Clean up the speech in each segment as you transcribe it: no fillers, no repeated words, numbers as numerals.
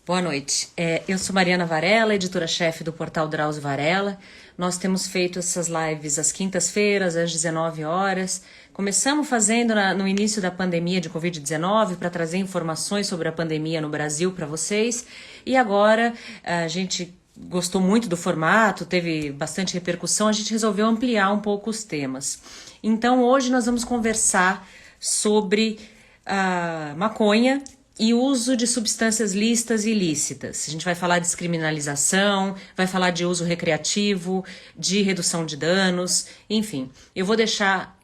Boa noite. Eu sou Mariana Varela, editora-chefe do portal Drauzio Varela. Nós temos feito essas lives às quintas-feiras, às 19 horas. Começamos fazendo no início da pandemia de Covid-19 para trazer informações sobre a pandemia no Brasil para vocês. E agora a gente gostou muito do formato, teve bastante repercussão, a gente resolveu ampliar um pouco os temas. Então hoje nós vamos conversar sobre a maconha e uso de substâncias lícitas e ilícitas. A gente vai falar de descriminalização, vai falar de uso recreativo, de redução de danos, enfim. Eu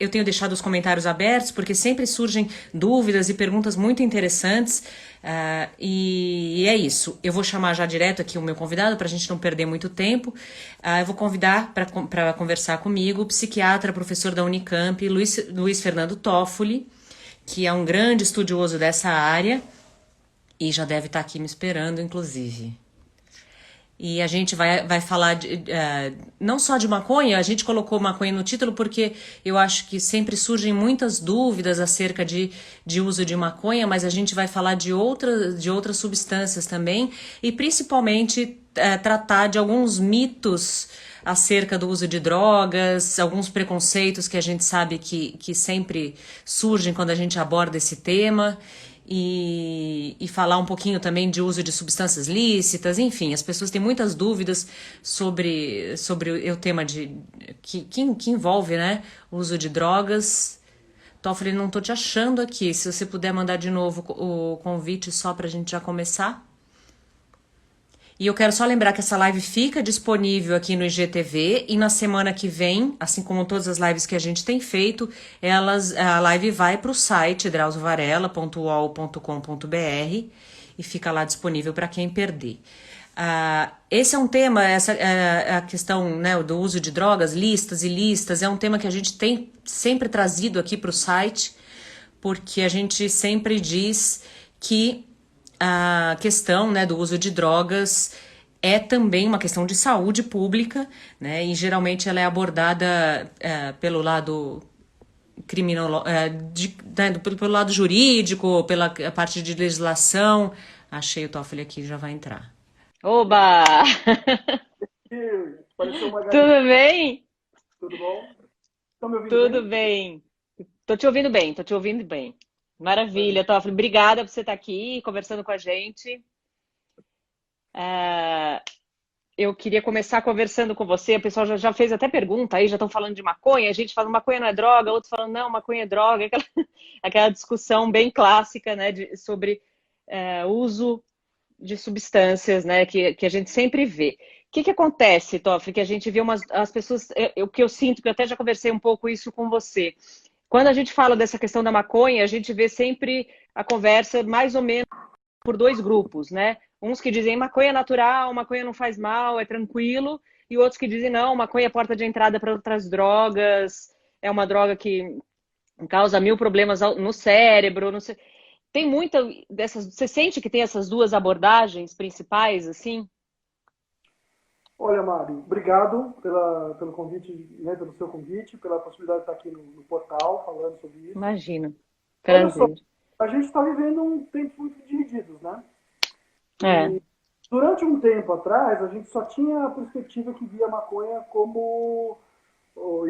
tenho deixado os comentários abertos porque sempre surgem dúvidas e perguntas muito interessantes. E é isso. Eu vou chamar já direto aqui o meu convidado para a gente não perder muito tempo. Eu vou convidar para conversar comigo o psiquiatra, professor da Unicamp, Luiz Fernando Toffoli, que é um grande estudioso dessa área. E já deve estar aqui me esperando, inclusive. E a gente vai falar não só de maconha, a gente colocou maconha no título porque eu acho que sempre surgem muitas dúvidas acerca de uso de maconha, mas a gente vai falar de outras substâncias também e principalmente tratar de alguns mitos acerca do uso de drogas, alguns preconceitos que a gente sabe que sempre surgem quando a gente aborda esse tema. E falar um pouquinho também de uso de substâncias lícitas, enfim, as pessoas têm muitas dúvidas sobre o tema que envolve, né, o uso de drogas. Toffoli, não estou te achando aqui, se você puder mandar de novo o convite só para a gente já começar. E eu quero só lembrar que essa live fica disponível aqui no IGTV e na semana que vem, assim como todas as lives que a gente tem feito, a live vai para o site drauziovarela.uol.com.br e fica lá disponível para quem perder. Esse é um tema, a questão, né, do uso de drogas, listas e ilícitas, é um tema que a gente tem sempre trazido aqui para o site, porque a gente sempre diz que a questão, né, do uso de drogas é também uma questão de saúde pública, né, e geralmente ela é abordada pelo lado pelo lado jurídico, pela parte de legislação. Achei o Toffoli aqui, já vai entrar. Oba! Pareceu uma galinha. Tudo bem? Tudo bom? Estão me ouvindo Tudo bem? bem. Tô te ouvindo bem, tô te ouvindo bem. Maravilha, Toffoli. Obrigada por você estar aqui conversando com a gente. É, Eu queria começar conversando com você. O pessoal já fez até pergunta aí, já estão falando de maconha. A gente fala maconha não é droga, outros falam não, maconha é droga. Aquela discussão bem clássica, né, sobre uso de substâncias, né, que a gente sempre vê. O que acontece, Toffoli, que a gente vê as pessoas, o que eu sinto, que eu até já conversei um pouco isso com você. Quando a gente fala dessa questão da maconha, a gente vê sempre a conversa mais ou menos por dois grupos, né? Uns que dizem maconha é natural, maconha não faz mal, é tranquilo, e outros que dizem não, maconha é porta de entrada para outras drogas, é uma droga que causa mil problemas no cérebro, não sei. Tem muita dessas. Você sente que tem essas duas abordagens principais, assim? Olha, Mari, obrigado pelo convite, né, pelo seu convite, pela possibilidade de estar aqui no portal falando sobre isso. Imagino. Olha só, Prazer. a gente está vivendo um tempo muito divididos, né? É, E durante um tempo atrás, a gente só tinha a perspectiva que via a maconha como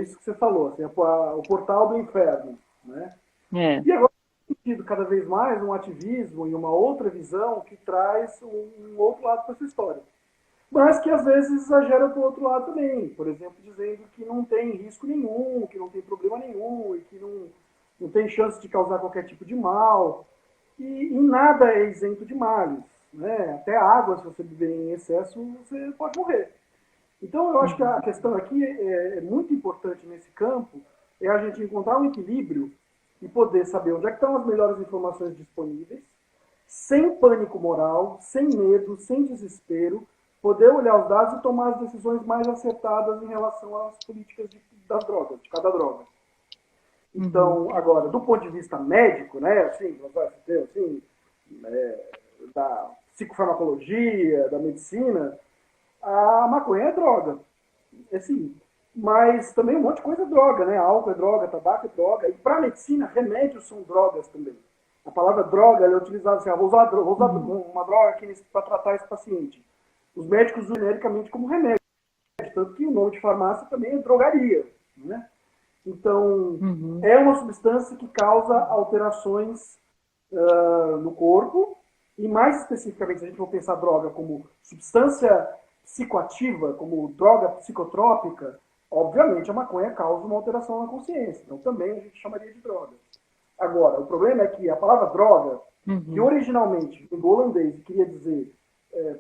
isso que você falou, assim, o portal do inferno, né? é. E agora tem tido cada vez mais um ativismo e uma outra visão que traz um outro lado para essa história. Mas que às vezes exagera para o outro lado também. Por exemplo, dizendo que não tem risco nenhum, que não tem problema nenhum e que não tem chance de causar qualquer tipo de mal. E nada é isento de males. Né? Até a água, se você beber em excesso, você pode morrer. Então, eu acho que a questão aqui é muito importante nesse campo, é a gente encontrar um equilíbrio e poder saber onde é que estão as melhores informações disponíveis, sem pânico moral, sem medo, sem desespero, poder olhar os dados e tomar as decisões mais acertadas em relação às políticas das drogas, de cada droga. Uhum. Então, agora, do ponto de vista médico, né, assim, da psicofarmacologia, da medicina, a maconha é droga. Assim, mas também um monte de coisa é droga, né? Álcool é droga, tabaco é droga. E para a medicina, remédios são drogas também. A palavra droga ela é utilizada assim, vou usar uma droga aqui para tratar esse paciente. Os médicos usam genericamente como remédio, tanto que o nome de farmácia também é drogaria, né? Então, é uma substância que causa alterações no corpo, e mais especificamente, se a gente for pensar droga como substância psicoativa, como droga psicotrópica, obviamente a maconha causa uma alteração na consciência, então também a gente chamaria de droga. Agora, o problema é que a palavra droga, que originalmente, em holandês, queria dizer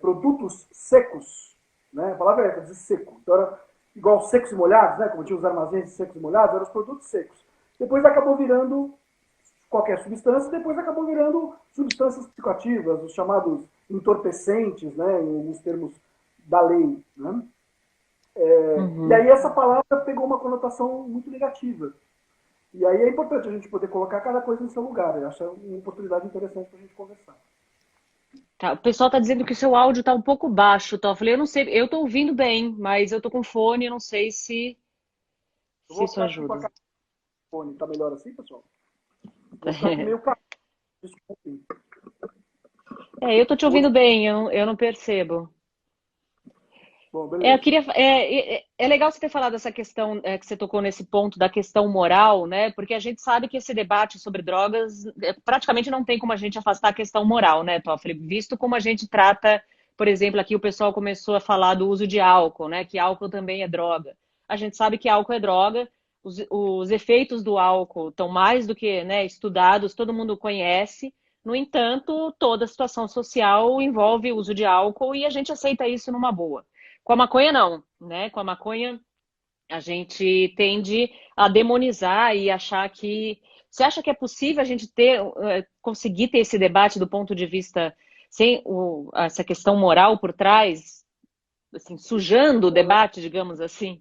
produtos secos, né? A palavra é dizer seco, então era igual secos e molhados, né? Como tinha os armazéns de secos e molhados, eram os produtos secos. Depois acabou virando qualquer substância, depois acabou virando substâncias psicoativas, os chamados entorpecentes, né, em alguns termos da lei. Né? E aí essa palavra pegou uma conotação muito negativa. E aí é importante a gente poder colocar cada coisa no seu lugar. Eu acho uma oportunidade interessante para a gente conversar. Tá, o pessoal está dizendo que o seu áudio está um pouco baixo, tá? Eu falei, eu não sei, eu estou ouvindo bem, mas eu estou com fone, eu não sei se Eu vou isso ficar aqui com ajuda. a fone. Tá melhor assim, pessoal? Vou ficar aqui meio caro. Desculpe. Eu tô te ouvindo bem, eu não percebo. Bom, beleza. É legal você ter falado essa questão, que você tocou nesse ponto da questão moral, né? Porque a gente sabe que esse debate sobre drogas praticamente não tem como a gente afastar a questão moral, né, Toffoli? Visto como a gente trata, por exemplo, aqui o pessoal começou a falar do uso de álcool, né? Que álcool também é droga. A gente sabe que álcool é droga, os efeitos do álcool estão mais do que, né, estudados, todo mundo conhece. No entanto, toda a situação social envolve o uso de álcool e a gente aceita isso numa boa. Com a maconha, não, né? Com a maconha, a gente tende a demonizar e achar que... Você acha que é possível a gente conseguir ter esse debate do ponto de vista sem essa questão moral por trás, assim, sujando o debate, digamos assim?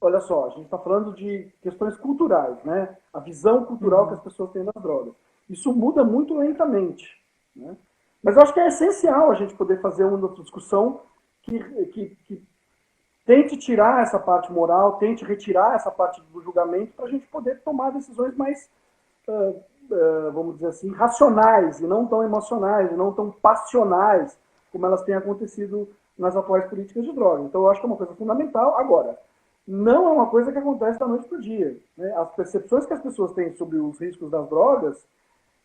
Olha só, a gente está falando de questões culturais, né? A visão cultural que as pessoas têm das drogas. Isso muda muito lentamente, né? Mas eu acho que é essencial a gente poder fazer uma outra discussão que tente tirar essa parte moral, tente retirar essa parte do julgamento para a gente poder tomar decisões mais, vamos dizer assim, racionais e não tão emocionais, e não tão passionais como elas têm acontecido nas atuais políticas de droga. Então eu acho que é uma coisa fundamental. Agora, não é uma coisa que acontece da noite para o dia, né? As percepções que as pessoas têm sobre os riscos das drogas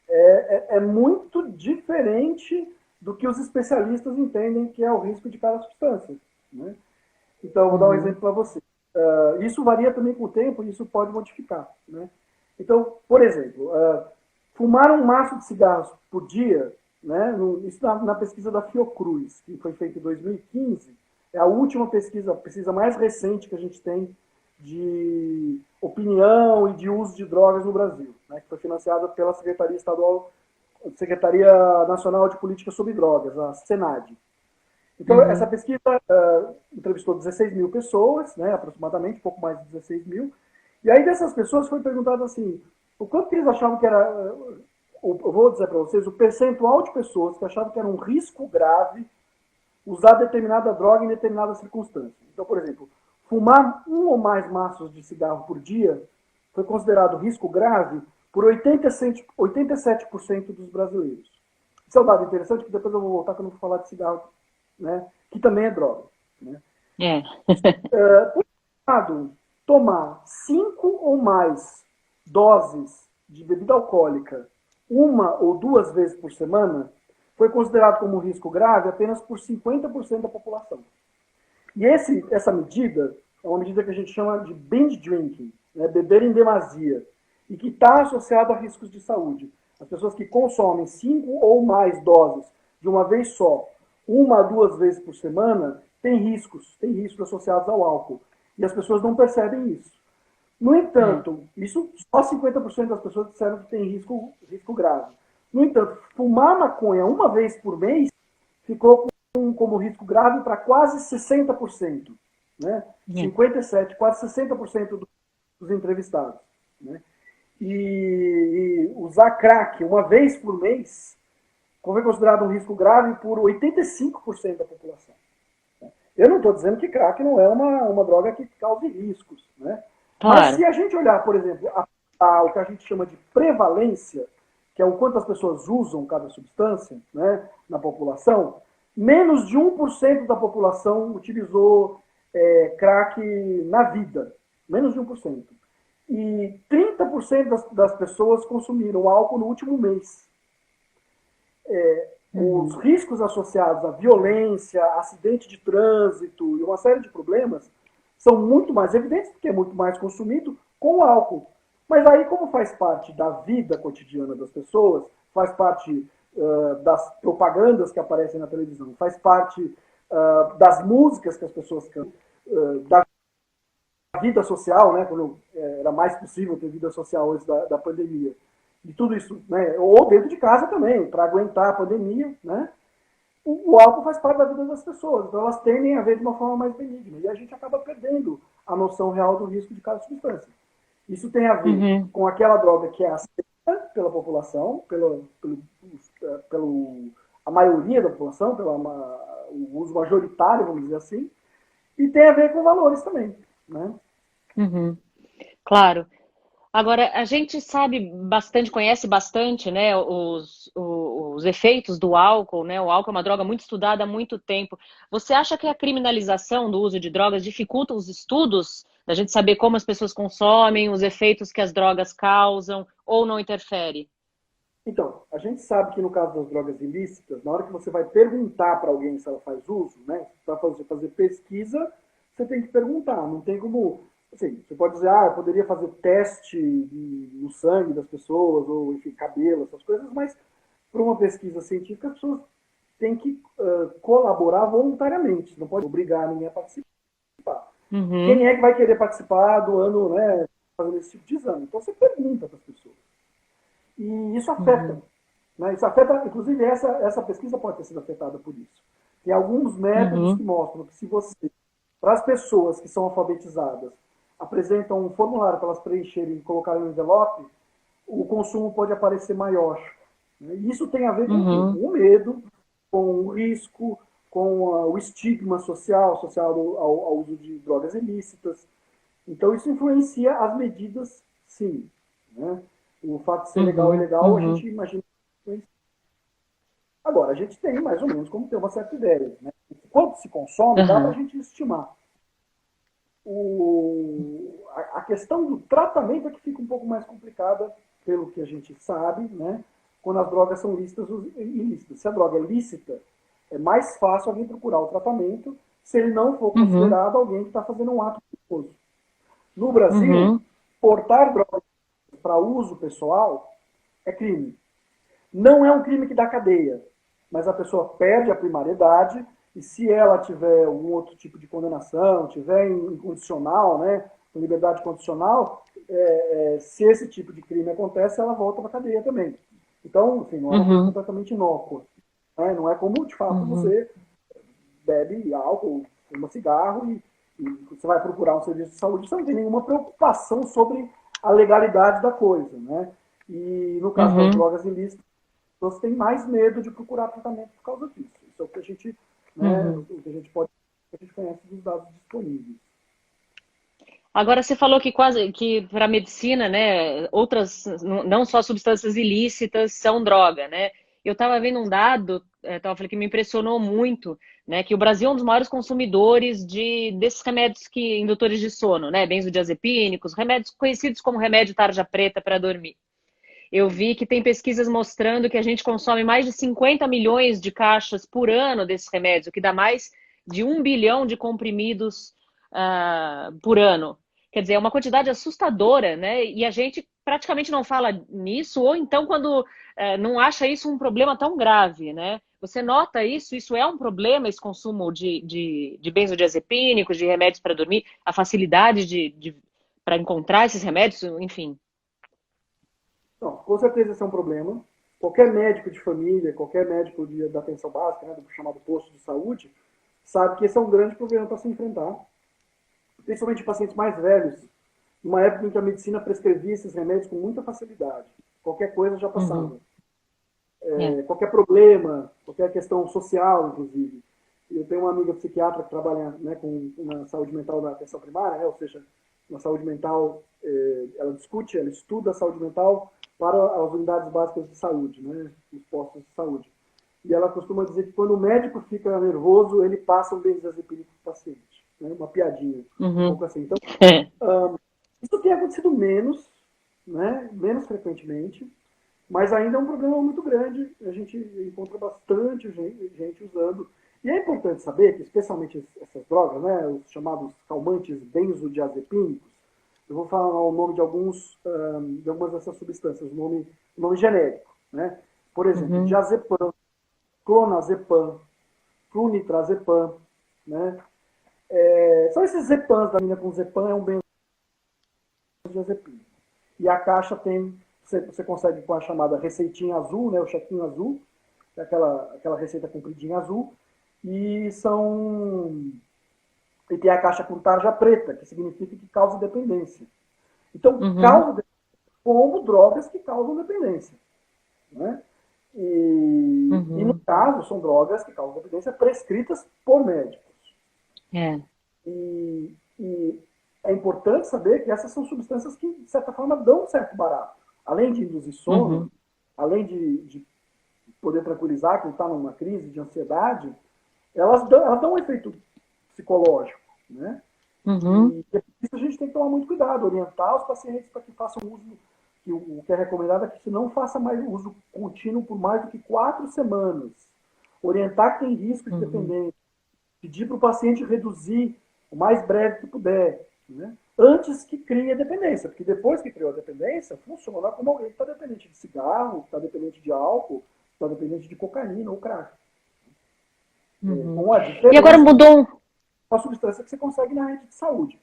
é muito diferente do que os especialistas entendem que é o risco de cada substância, né? Então, eu vou dar um exemplo para você. Isso varia também com o tempo e isso pode modificar, né? Então, por exemplo, fumar um maço de cigarros por dia, né? Isso na pesquisa da Fiocruz, que foi feita em 2015, é a última pesquisa, a pesquisa mais recente que a gente tem de opinião e de uso de drogas no Brasil, né? Que foi financiada pela Secretaria Nacional de Política sobre Drogas, a SENAD. Então, essa pesquisa entrevistou 16 mil pessoas, né, aproximadamente, um pouco mais de 16 mil. E aí, dessas pessoas, foi perguntado assim, o quanto que eles achavam que era, eu vou dizer para vocês, o percentual de pessoas que achavam que era um risco grave usar determinada droga em determinada circunstância. Então, por exemplo, fumar um ou mais maços de cigarro por dia foi considerado risco grave por 87% dos brasileiros. Isso é um dado interessante, que depois eu vou voltar quando eu vou falar de cigarro, né, que também é droga. Né? Por outro lado, tomar 5 ou mais doses de bebida alcoólica uma ou duas vezes por semana foi considerado como um risco grave apenas por 50% da população. E essa medida é uma medida que a gente chama de binge drinking, né, beber em demasia, e que está associado a riscos de saúde. As pessoas que consomem 5 ou mais doses de uma vez só, uma a duas vezes por semana, têm riscos associados ao álcool. E as pessoas não percebem isso. No entanto, isso só 50% das pessoas disseram que tem risco grave. No entanto, fumar maconha uma vez por mês ficou como risco grave para quase 60%. Né? 57%, quase 60% dos entrevistados. Né? E usar crack uma vez por mês foi considerado um risco grave por 85% da população. Eu não estou dizendo que crack não é uma droga que cause riscos, né? Claro. Mas se a gente olhar, por exemplo, o que a gente chama de prevalência, que é o quanto as pessoas usam cada substância, né, na população, menos de 1% da população utilizou crack na vida. Menos de 1%. E 30% das pessoas consumiram álcool no último mês. Os riscos associados à violência, acidente de trânsito e uma série de problemas são muito mais evidentes, porque é muito mais consumido com o álcool. Mas aí, como faz parte da vida cotidiana das pessoas, faz parte das propagandas que aparecem na televisão, faz parte das músicas que as pessoas cantam, da vida social, né, quando era mais possível ter vida social antes da pandemia, e tudo isso, né, ou dentro de casa também, para aguentar a pandemia, né, o álcool faz parte da vida das pessoas, então elas tendem a ver de uma forma mais benigna, e a gente acaba perdendo a noção real do risco de cada substância. Isso tem a ver com aquela droga que é aceita pela população, a maioria da população, o uso majoritário, vamos dizer assim, e tem a ver com valores também, né? Claro. Agora, a gente sabe bastante, conhece bastante, né, os efeitos do álcool, né? O álcool é uma droga muito estudada há muito tempo. Você acha que a criminalização do uso de drogas dificulta os estudos, da gente saber como as pessoas consomem, os efeitos que as drogas causam, ou não interfere? Então, a gente sabe que no caso das drogas ilícitas, na hora que você vai perguntar para alguém se ela faz uso, né, para você fazer pesquisa, você tem que perguntar, não tem como. Assim, você pode dizer, eu poderia fazer teste no sangue das pessoas, ou enfim, cabelo, essas coisas, mas para uma pesquisa científica as pessoas têm que colaborar voluntariamente, você não pode obrigar ninguém a participar. Quem é que vai querer participar do ano, né, fazendo esse tipo de exame? Então você pergunta para as pessoas. E isso afeta. Né? Isso afeta, inclusive, essa pesquisa pode ter sido afetada por isso. Tem alguns métodos que mostram que se você, para as pessoas que são alfabetizadas, apresentam um formulário para elas preencherem e colocarem no envelope, o consumo pode aparecer maior. Né? E isso tem a ver com o medo, com o risco, com o estigma social associado ao uso de drogas ilícitas. Então, isso influencia as medidas, sim. Né? O fato de ser legal e ilegal, a gente imagina. Agora, a gente tem mais ou menos como ter uma certa ideia. Né? Quanto se consome, dá para a gente estimar. A questão do tratamento é que fica um pouco mais complicada, pelo que a gente sabe, né? Quando as drogas são lícitas ou ilícitas. Se a droga é lícita, é mais fácil alguém procurar o tratamento se ele não for considerado alguém que está fazendo um ato perigoso. No Brasil, portar drogas para uso pessoal é crime. Não é um crime que dá cadeia, mas a pessoa perde a primariedade e se ela tiver algum outro tipo de condenação, tiver em condicional, né, com liberdade condicional, se esse tipo de crime acontece, ela volta para a cadeia também. Então, assim, não é uma coisa completamente inócua. Né? Não é como, de fato, você bebe álcool, fuma cigarro e você vai procurar um serviço de saúde, você não tem nenhuma preocupação sobre a legalidade da coisa. Né? E no caso das drogas ilícitas, você tem mais medo de procurar tratamento por causa disso. Isso é o que a gente, né, o que a gente pode, o que a gente conhece dos dados disponíveis. Agora você falou que quase que para a medicina, né, outras, não só substâncias ilícitas são droga, né? Eu estava vendo um dado, falei que me impressionou muito, né, que o Brasil é um dos maiores consumidores desses remédios indutores de sono, né, benzodiazepínicos, remédios conhecidos como remédio tarja preta para dormir. Eu vi que tem pesquisas mostrando que a gente consome mais de 50 milhões de caixas por ano desses remédios, o que dá mais de 1 bilhão de comprimidos por ano. Quer dizer, é uma quantidade assustadora, né? E a gente praticamente não fala nisso, ou então quando não acha isso um problema tão grave, né? Você nota isso? Isso é um problema, esse consumo de benzodiazepínicos, de remédios para dormir, a facilidade para encontrar esses remédios, enfim. Não, com certeza esse é um problema. Qualquer médico de família, qualquer médico da atenção básica, né, do chamado posto de saúde, sabe que esse é um grande problema para se enfrentar. Principalmente pacientes mais velhos, numa época em que a medicina prescrevia esses remédios com muita facilidade. Qualquer coisa já passava. Qualquer problema, qualquer questão social, inclusive. Eu tenho uma amiga psiquiatra que trabalha, né, na saúde mental da atenção primária, né, ou seja, na saúde mental, ela estuda a saúde mental para as unidades básicas de saúde, né, os postos de saúde. E ela costuma dizer que quando o médico fica nervoso, ele passa um benzodiazepínico para o paciente. Né, uma piadinha, um pouco assim. Então, isso tem acontecido menos, né, menos frequentemente, mas ainda é um problema muito grande. A gente encontra bastante gente usando. E é importante saber que, especialmente essas drogas, né, os chamados calmantes benzodiazepínicos, eu vou falar o nome de algumas dessas substâncias, o nome genérico. Né? Por exemplo, diazepam, clonazepam, flunitrazepam. Né? São esses zepams da mina com zepam, é um benzodiazepínico. E a caixa tem, você consegue com a chamada receitinha azul, né, o chequinho azul, aquela receita compridinha azul, e tem a caixa com tarja preta, que significa que causa dependência. Então, causa dependência como drogas que causam dependência. Né? E no caso, são drogas que causam dependência prescritas por médicos. E é importante saber que essas são substâncias que, de certa forma, dão um certo barato. Além de induzir sono, além de poder tranquilizar quem está numa crise de ansiedade, elas dão um efeito psicológico. Né? E por isso a gente tem que tomar muito cuidado, orientar os pacientes para que façam uso, que o que é recomendado é que se não faça mais uso contínuo por mais do que 4 semanas. Orientar que tem risco de dependência. Pedir para o paciente reduzir o mais breve que puder. Né? Antes que crie a dependência, porque depois que criou a dependência, funciona como alguém que está dependente de cigarro, está dependente de álcool, está dependente de cocaína ou crack. E agora mudou uma substância que você consegue na rede de saúde.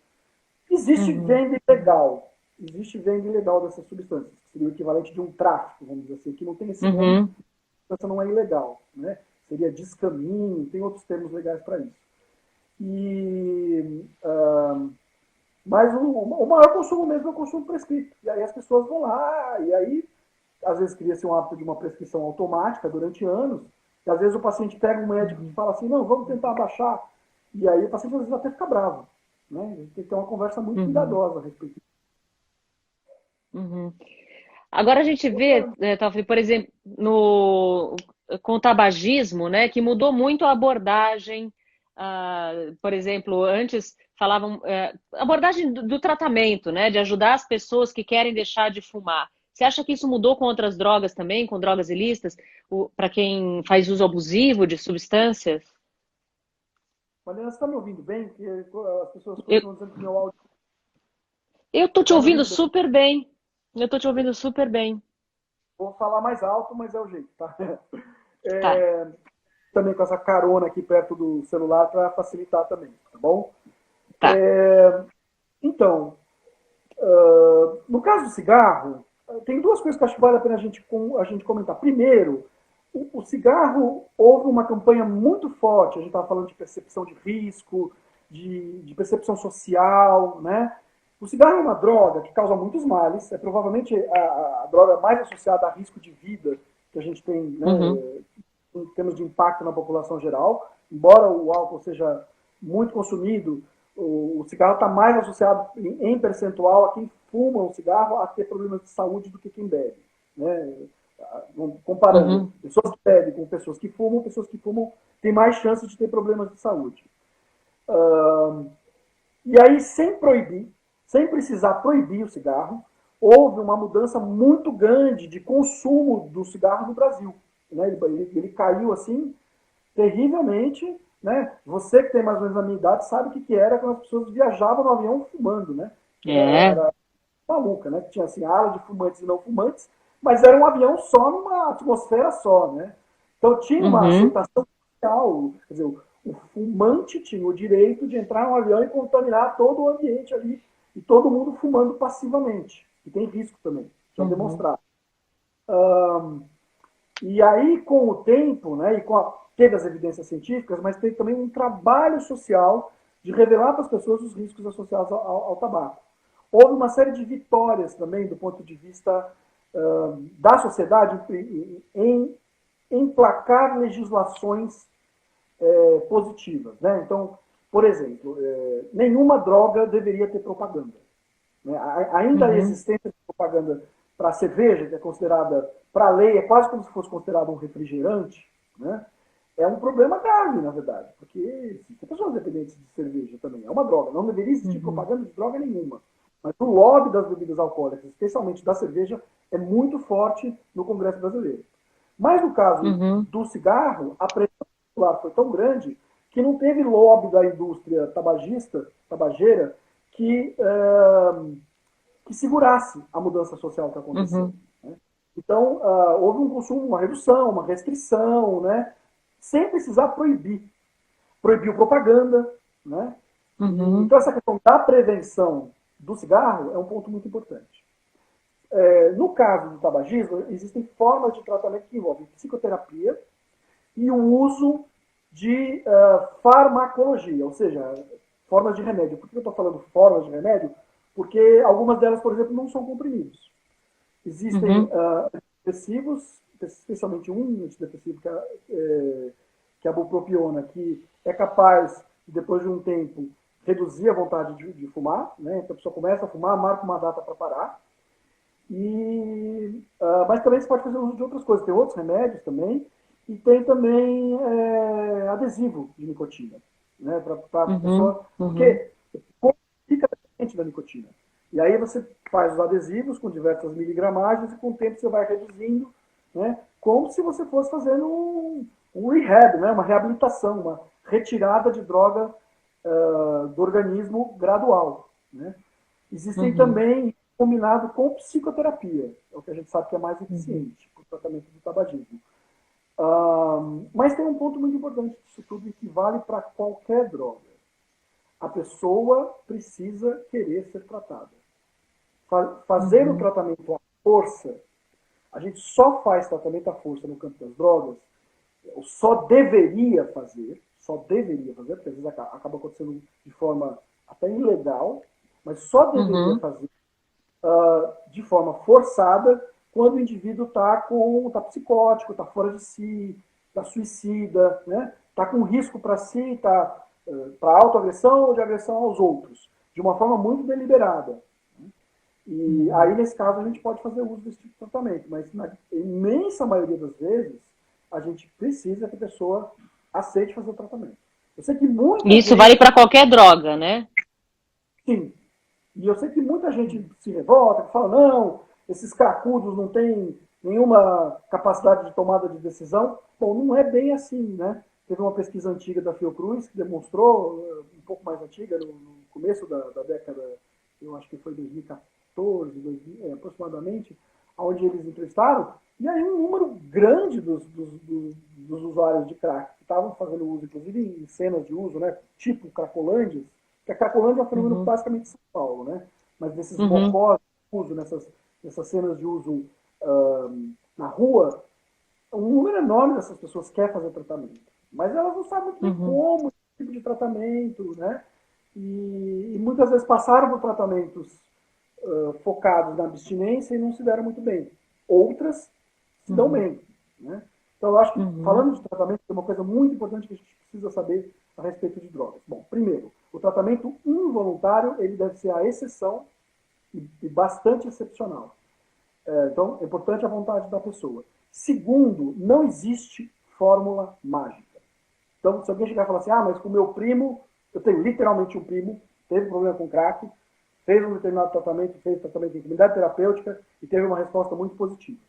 Existe venda ilegal. Existe venda ilegal dessas substâncias, que seria o equivalente de um tráfico, vamos dizer assim, que não tem esse nome, a substância não é ilegal. Né? Seria descaminho, tem outros termos legais para isso. Mas o maior consumo mesmo é o consumo prescrito. E aí as pessoas vão lá, e aí às vezes cria-se um hábito de uma prescrição automática durante anos, e às vezes o paciente pega um médico e fala assim, não, vamos tentar abaixar. E aí o paciente às vezes até fica bravo. Né? A gente tem que ter uma conversa muito cuidadosa a respeito disso. Agora a gente vê, por exemplo, com o tabagismo, né, que mudou muito a abordagem. Por exemplo, antes falavam abordagem do tratamento, né, de ajudar as pessoas que querem deixar de fumar. Você acha que isso mudou com outras drogas também, com drogas ilícitas, para quem faz uso abusivo de substâncias? Mariana, você está me ouvindo bem? Porque as pessoas continuam dizendo que meu áudio... Eu estou te ouvindo super bem. Eu estou te ouvindo super bem. Vou falar mais alto, mas é o jeito, tá? Também com essa carona aqui perto do celular para facilitar também, tá bom? Tá. Então, no caso do cigarro, tem duas coisas que acho que vale a pena a gente comentar. Primeiro, o cigarro, houve uma campanha muito forte, a gente estava falando de percepção de risco, de percepção social, né? O cigarro é uma droga que causa muitos males, é provavelmente a droga mais associada a risco de vida que a gente tem, né, em termos de impacto na população geral. Embora o álcool seja muito consumido, o cigarro está mais associado em percentual a quem fuma o cigarro a ter problemas de saúde do que quem bebe. Né? Comparando pessoas que bebem com pessoas que fumam têm mais chance de ter problemas de saúde. E aí, sem precisar proibir o cigarro, houve uma mudança muito grande de consumo do cigarro no Brasil. Né? Ele caiu assim terrivelmente. Né? Você que tem mais ou menos a minha idade sabe o que era quando as pessoas viajavam no avião fumando. Né? Era maluca, né? Que tinha assim, ala de fumantes e não fumantes, mas era um avião só numa atmosfera só. Né? Então tinha uma aceitação social. Quer dizer, o fumante tinha o direito de entrar no avião e contaminar todo o ambiente ali. E todo mundo fumando passivamente. E tem risco também, já demonstrado. E aí, com o tempo, né, teve as evidências científicas, mas teve também um trabalho social de revelar para as pessoas os riscos associados ao tabaco. Houve uma série de vitórias também, do ponto de vista da sociedade, em emplacar legislações positivas. Né? Então, por exemplo, nenhuma droga deveria ter propaganda. Né? Ainda a existência de propaganda para a cerveja, que é considerada, para a lei, é quase como se fosse considerado um refrigerante, né? É um problema grave, na verdade, porque existem pessoas dependentes de cerveja também. É uma droga, não deveria existir propaganda de droga nenhuma. Mas o lobby das bebidas alcoólicas, especialmente da cerveja, é muito forte no Congresso brasileiro. Mas no caso do cigarro, a pressão popular foi tão grande que não teve lobby da indústria tabageira, que segurasse a mudança social que aconteceu. Né? Então, houve um consumo, uma redução, uma restrição, né? Sem precisar proibir. Proibiu propaganda. Né? Então, essa questão da prevenção do cigarro é um ponto muito importante. No caso do tabagismo, existem formas de tratamento que envolvem psicoterapia e o uso de farmacologia, ou seja, formas de remédio. Por que eu estou falando formas de remédio? Porque algumas delas, por exemplo, não são comprimidos. Existem antidepressivos, especialmente um antidepressivo que é a bupropiona, que é capaz, depois de um tempo, reduzir a vontade de fumar. Né? Então a pessoa começa a fumar, marca uma data para parar. Mas também você pode fazer uso de outras coisas. Tem outros remédios também. E tem também adesivo de nicotina. Né? Para a pessoa. Porque o corpo fica dependente da nicotina. E aí você faz os adesivos com diversas miligramagens e com o tempo você vai reduzindo, né? Como se você fosse fazendo um rehab, né? Uma reabilitação, uma retirada de droga do organismo gradual. Né? Existem também combinado com psicoterapia, é o que a gente sabe que é mais eficiente para o tratamento do tabagismo. Mas tem um ponto muito importante disso tudo e que vale para qualquer droga. A pessoa precisa querer ser tratada. Fazer o tratamento à força, a gente só faz tratamento à força no campo das drogas, ou só deveria fazer, porque às vezes acaba acontecendo de forma até ilegal, mas só deveria fazer de forma forçada quando o indivíduo está psicótico, está fora de si, está suicida, né? Está com risco para si, está para autoagressão ou de agressão aos outros, de uma forma muito deliberada. Né? E aí, nesse caso, a gente pode fazer uso desse tipo de tratamento, mas na imensa maioria das vezes, a gente precisa que a pessoa aceite fazer o tratamento. Eu sei que Isso vale para qualquer droga, né? Sim. E eu sei que muita gente se revolta, que fala, não, esses cracudos não têm nenhuma capacidade de tomada de decisão. Bom, não é bem assim, né? Teve uma pesquisa antiga da Fiocruz que demonstrou, um pouco mais antiga, no começo da década, eu acho que foi 2014, aproximadamente, onde eles entrevistaram, e aí um número grande dos usuários de crack que estavam fazendo uso, inclusive em cenas de uso, né, tipo Cracolândia, que a Cracolândia é um fenômeno basicamente de São Paulo, né? Mas desses mocós de uso, nessas cenas de uso na rua, um número enorme dessas pessoas quer fazer tratamento. Mas elas não sabem muito bem como esse tipo de tratamento, né? E muitas vezes passaram por tratamentos focados na abstinência e não se deram muito bem. Outras se dão bem, né? Então, eu acho que, falando de tratamento, tem uma coisa muito importante que a gente precisa saber a respeito de drogas. Bom, primeiro, o tratamento involuntário ele deve ser a exceção e bastante excepcional. Então, é importante a vontade da pessoa. Segundo, não existe fórmula mágica. Então, se alguém chegar e falar assim, mas com o meu primo, eu tenho literalmente um primo, teve problema com crack, fez um determinado tratamento, fez tratamento em comunidade terapêutica e teve uma resposta muito positiva.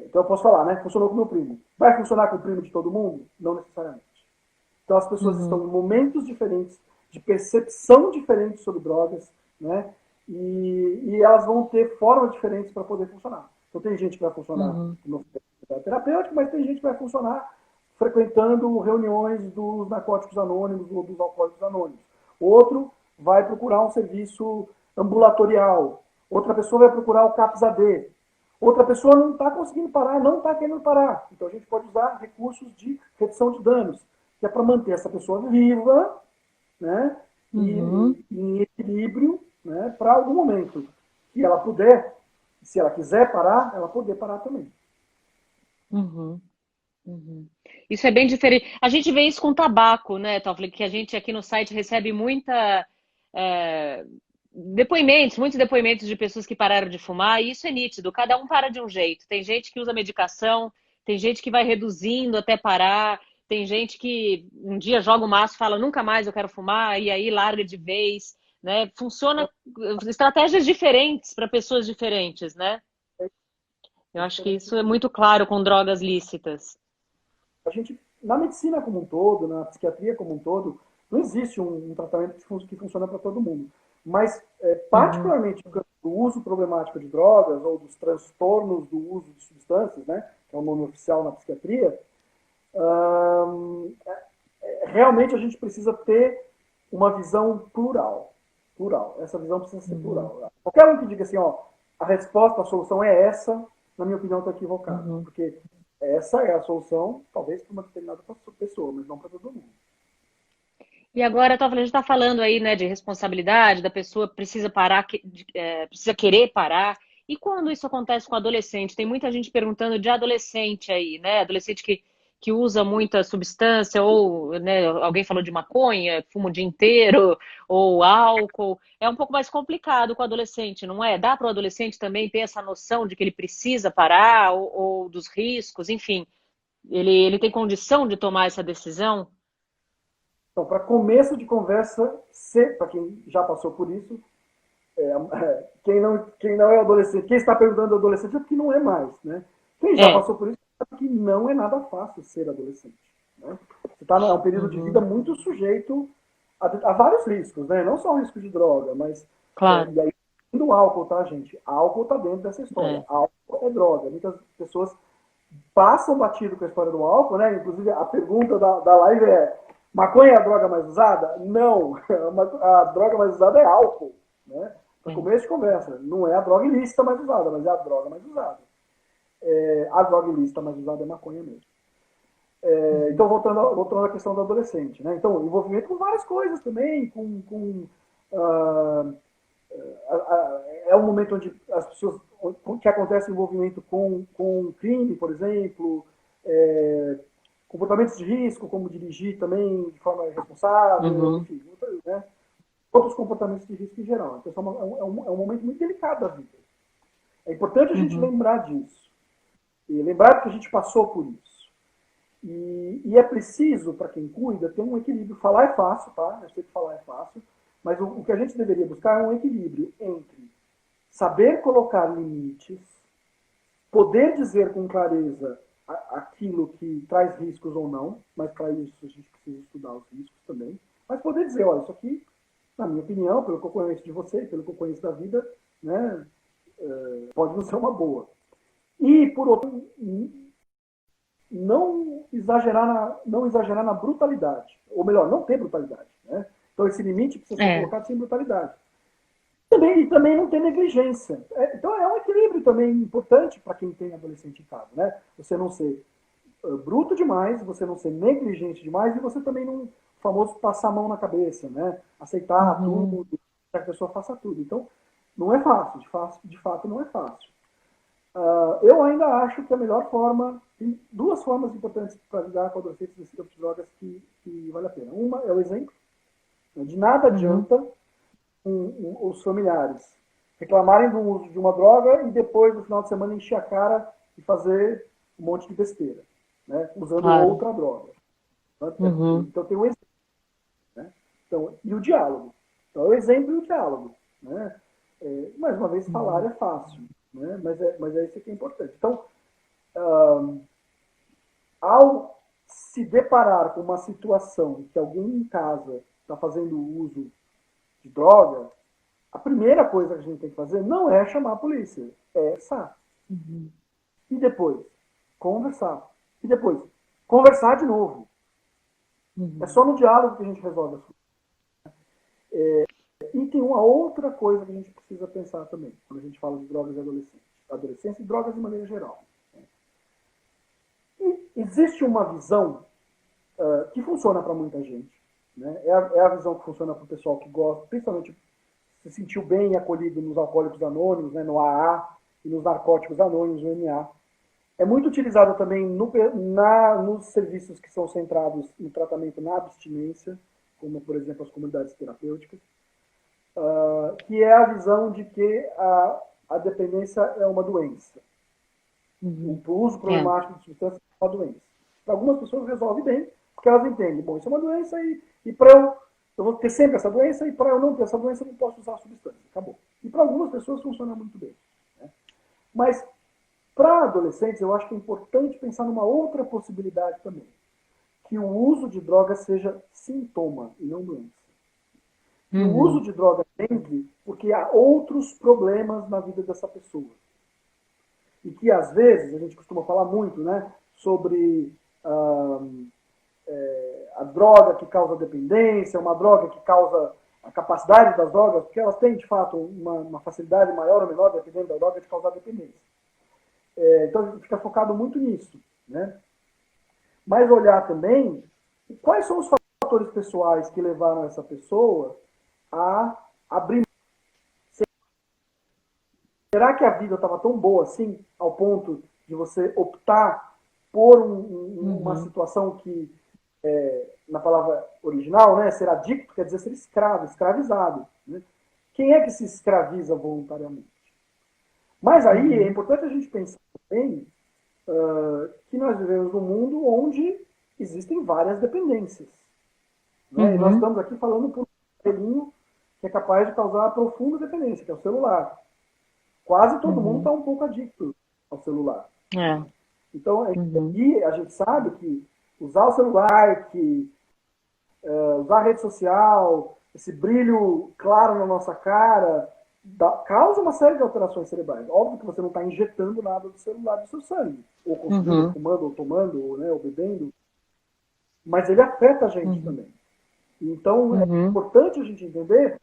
Então eu posso falar, né? Funcionou com o meu primo. Vai funcionar com o primo de todo mundo? Não necessariamente. Então as pessoas estão em momentos diferentes, de percepção diferente sobre drogas, né? E elas vão ter formas diferentes para poder funcionar. Então tem gente que vai funcionar no terapêutico, mas tem gente que vai funcionar frequentando reuniões dos narcóticos anônimos ou dos alcoólicos anônimos. Outro vai procurar um serviço ambulatorial. Outra pessoa vai procurar o CAPS-AD. Outra pessoa não está conseguindo parar, não está querendo parar. Então a gente pode usar recursos de redução de danos, que é para manter essa pessoa viva, né, e em equilíbrio, né, para algum momento que ela puder, se ela quiser parar, ela poder parar também. Isso é bem diferente. A gente vê isso com tabaco, né, Toffoli? Que a gente aqui no site recebe muita depoimentos, muitos depoimentos de pessoas que pararam de fumar, e isso é nítido, cada um para de um jeito. Tem gente que usa medicação, tem gente que vai reduzindo até parar, tem gente que um dia joga o maço e fala, nunca mais eu quero fumar, e aí larga de vez, né? Funciona estratégias diferentes para pessoas diferentes, né? Eu acho que isso é muito claro com drogas lícitas. A gente, na medicina como um todo, na psiquiatria como um todo, não existe um tratamento que funciona para todo mundo. Mas, particularmente do uso problemático de drogas ou dos transtornos do uso de substâncias, né, que é o nome oficial na psiquiatria, realmente a gente precisa ter uma visão plural. Plural. Essa visão precisa ser plural. Qualquer um que diga assim, ó, a resposta, a solução é essa, na minha opinião, está equivocado. Porque essa é a solução, talvez para uma determinada pessoa, mas não para todo mundo. E agora, a gente está falando aí, né, de responsabilidade, da pessoa precisa parar, precisa querer parar. E quando isso acontece com adolescente? Tem muita gente perguntando de adolescente aí, né? Adolescente que usa muita substância, ou né, alguém falou de maconha, fuma o dia inteiro, ou álcool. É um pouco mais complicado com o adolescente, não é? Dá para o adolescente também ter essa noção de que ele precisa parar, ou dos riscos, enfim. Ele tem condição de tomar essa decisão? Então, para começo de conversa, para quem já passou por isso, quem não é adolescente, quem está perguntando adolescente é porque não é mais, né? Quem já passou por isso sabe que não é nada fácil ser adolescente. Né? Você está num período de vida muito sujeito a vários riscos, né? Não só o risco de droga, mas... Claro. E aí, do álcool, tá, gente? Álcool está dentro dessa história. Álcool é droga. Muitas pessoas passam batido com a história do álcool, né? Inclusive, a pergunta da live é: maconha é a droga mais usada? Não. A droga mais usada é álcool, né? Para começo de conversa. Não é a droga ilícita mais usada, mas é a droga mais usada. A droga ilícita mais usada é maconha mesmo. Então, voltando à questão do adolescente, né? Então, envolvimento com várias coisas também, é um momento onde as pessoas, que acontece envolvimento com crime, por exemplo, comportamentos de risco, como dirigir também de forma irresponsável, enfim, né? Outros comportamentos de risco em geral. Então, é um momento muito delicado da vida. É importante a gente lembrar disso. E lembrar que a gente passou por isso. E é preciso, para quem cuida, ter um equilíbrio. Falar é fácil, tá? Eu sei que falar é fácil. Mas o que a gente deveria buscar é um equilíbrio entre saber colocar limites, poder dizer com clareza aquilo que traz riscos ou não, mas para isso a gente precisa estudar os riscos também, mas poder dizer, olha, isso aqui, na minha opinião, pelo que eu conheço de você, pelo que eu conheço da vida, né, pode não ser uma boa. E, por outro, não exagerar na brutalidade, ou melhor, não ter brutalidade, né? Então esse limite precisa ser colocado sem brutalidade. E também não ter negligência. Então é um equilíbrio também importante para quem tem adolescente em casa, né? Você não ser bruto demais, você não ser negligente demais e você também não, o famoso passar a mão na cabeça, né? Aceitar tudo, que a pessoa faça tudo. Então não é fácil, de fato não é fácil. Eu ainda acho que a melhor forma, tem duas formas importantes para lidar com adolescentes desse tipo de drogas que vale a pena. Uma é o exemplo. De nada adianta os familiares reclamarem do uso de uma droga e depois, no final de semana, encher a cara e fazer um monte de besteira, né? Usando outra droga. Então, tem o exemplo. Né? Então, e o diálogo. Então, é o exemplo e o diálogo. Né? Mais uma vez, falar é fácil, né? mas é isso que é importante. Então, ao se deparar com uma situação que alguém em casa está fazendo uso de droga, a primeira coisa que a gente tem que fazer não é chamar a polícia, é conversar. E depois, conversar. E depois, conversar de novo. É só no diálogo que a gente resolve as coisas. E tem uma outra coisa que a gente precisa pensar também, quando a gente fala de drogas e adolescência e drogas de maneira geral. E existe uma visão que funciona para muita gente. Né? É a visão que funciona para o pessoal que gosta, principalmente se sentiu bem acolhido nos alcoólicos anônimos, né, no AA, e nos narcóticos anônimos, no NA. É muito utilizado também nos serviços que são centrados no tratamento na abstinência, como, por exemplo, as comunidades terapêuticas. que é a visão de que a dependência é uma doença. O uso problemático de substâncias é uma doença. Para algumas pessoas resolve bem, porque elas entendem, bom, isso é uma doença e para eu vou ter sempre essa doença e para eu não ter essa doença eu não posso usar a substância. Acabou. E para algumas pessoas funciona muito bem. Né? Mas para adolescentes eu acho que é importante pensar numa outra possibilidade também. Que o uso de drogas seja sintoma e não doença. Que o uso de drogas entre porque há outros problemas na vida dessa pessoa. E que, às vezes, a gente costuma falar muito, né, sobre a droga que causa dependência, uma droga que causa a capacidade das drogas, porque elas têm, de fato, uma facilidade maior ou menor, dependendo da droga, de causar dependência. Então, a gente fica focado muito nisso. Né? Mas olhar também quais são os fatores pessoais que levaram essa pessoa a abrir. Será que a vida estava tão boa assim, ao ponto de você optar por uma situação que, na palavra original, né, ser adicto quer dizer ser escravo, escravizado. Né? Quem é que se escraviza voluntariamente? Mas aí é importante a gente pensar também que nós vivemos num mundo onde existem várias dependências. Né? E nós estamos aqui falando por um aparelhinho que é capaz de causar profunda dependência, que é o celular. Quase todo mundo está um pouco adicto ao celular. Então, e a gente sabe que usar o celular, usar a rede social, esse brilho claro na nossa cara, causa uma série de alterações cerebrais. Óbvio que você não está injetando nada do celular do seu sangue, ou consumindo, ou fumando, ou tomando, ou, né, ou bebendo, mas ele afeta a gente também. Então, é importante a gente entender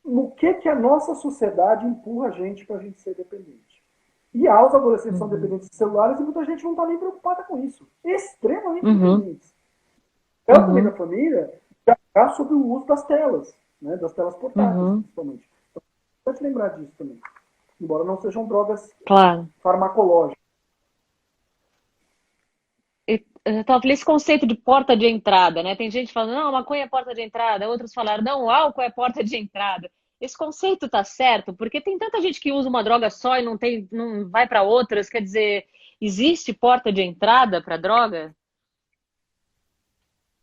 no que a nossa sociedade empurra a gente para a gente ser dependente. E os adolescentes são dependentes de celulares e muita gente não está nem preocupada com isso. Extremamente dependentes. Tanto na minha família, já sobre o uso das telas, né, das telas portáteis, principalmente. Então, é importante lembrar disso também. Embora não sejam drogas farmacológicas. Então, esse conceito de porta de entrada, né? Tem gente falando, não, maconha é porta de entrada. Outros falaram, não, álcool é porta de entrada. Esse conceito tá certo? Porque tem tanta gente que usa uma droga só e não vai para outras. Quer dizer, existe porta de entrada para droga?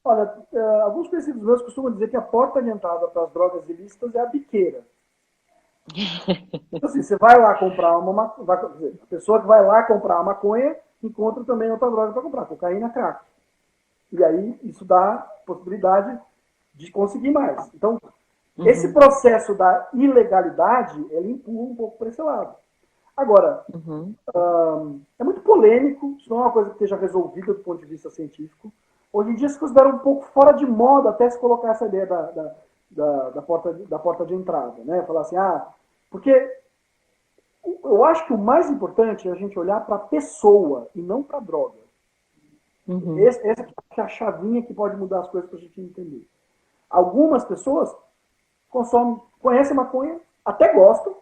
Olha, alguns conhecidos meus costumam dizer que a porta de entrada para as drogas ilícitas é a biqueira. Então, assim, você vai lá comprar a pessoa que vai lá comprar a maconha encontra também outra droga para comprar, cocaína, crack. E aí isso dá possibilidade de conseguir mais. Então, esse processo da ilegalidade, ele empurra um pouco para esse lado. Agora, é muito polêmico, isso não é uma coisa que esteja resolvida do ponto de vista científico. Hoje em dia se considera um pouco fora de moda até se colocar essa ideia da porta de entrada. Né? Falar assim, porque eu acho que o mais importante é a gente olhar para a pessoa e não para a droga. Essa é a chavinha que pode mudar as coisas para a gente entender. Algumas pessoas conhecem maconha, até gostam,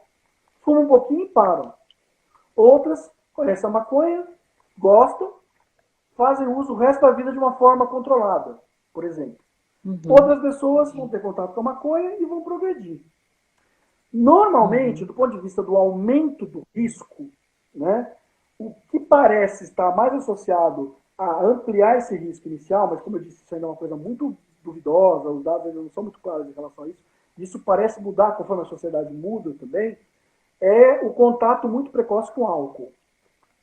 fumam um pouquinho e param. Outras conhecem a maconha, gostam, fazem uso o resto da vida de uma forma controlada, por exemplo. Outras pessoas vão ter contato com a maconha e vão progredir. Normalmente, do ponto de vista do aumento do risco, né, o que parece estar mais associado a ampliar esse risco inicial, mas como eu disse, isso ainda é uma coisa muito duvidosa, os dados ainda não são muito claros em relação a isso, isso parece mudar conforme a sociedade muda também, é o contato muito precoce com o álcool.